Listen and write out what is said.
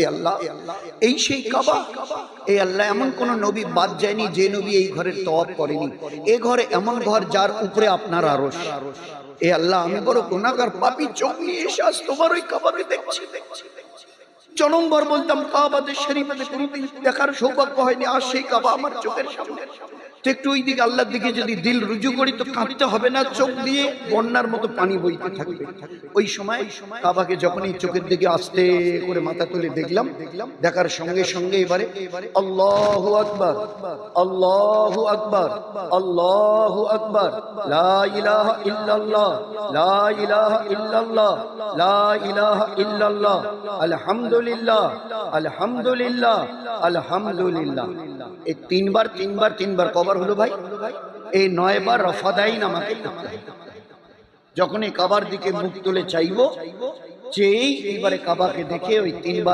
এ আল্লাহ এই সেই কাবা, এ আল্লাহ এমন কোন নবী বাদ যায়নি যে নবী এই ঘরের তওয়াফ করেনি। এ ঘরে এমন ঘর যার উপরে আপনার আরশ। এ আল্লাহ আমি বড় গুনাহগার পাপী, চোখ নিয়ে এসে আজ তোমার ওই কাবাকে দেখছি। জনমবার বলতাম কাবাতে শরীফে কোনোদিন দেখার সৌভাগ্য হয়নি, আর সেই কাবা আমার চোখের সামনে। একটু ওই দিকে আল্লাহর দিকে যদি দিল রুজু করি তো কাঁদতে হবে না, চোখ দিয়ে বন্যার মতো পানি বইতে থাকবে। ওই সময় কাবাকে যখনই চোখের দিকে আস্তে করে মাথা তুলে দেখলাম, দেখার সঙ্গে সঙ্গে এবারে আল্লাহু আকবার, আল্লাহু আকবার, আল্লাহু আকবার, লা ইলাহা ইল্লাল্লাহ, লা ইলাহা ইল্লাল্লাহ, লা ইলাহা ইল্লাল্লাহ, আলহামদুলিল্লাহ, আলহামদুলিল্লাহ, আলহামদুলিল্লাহ। এই তিনবার কবার হলো ভাই? এই 9 বার রফাদাইন আমাকে করতে হবে। যখন এই কাবার দিকে মুখ তুলে চাইবো, যেই এইবারে কাবাকে দেখে ওই 3 বার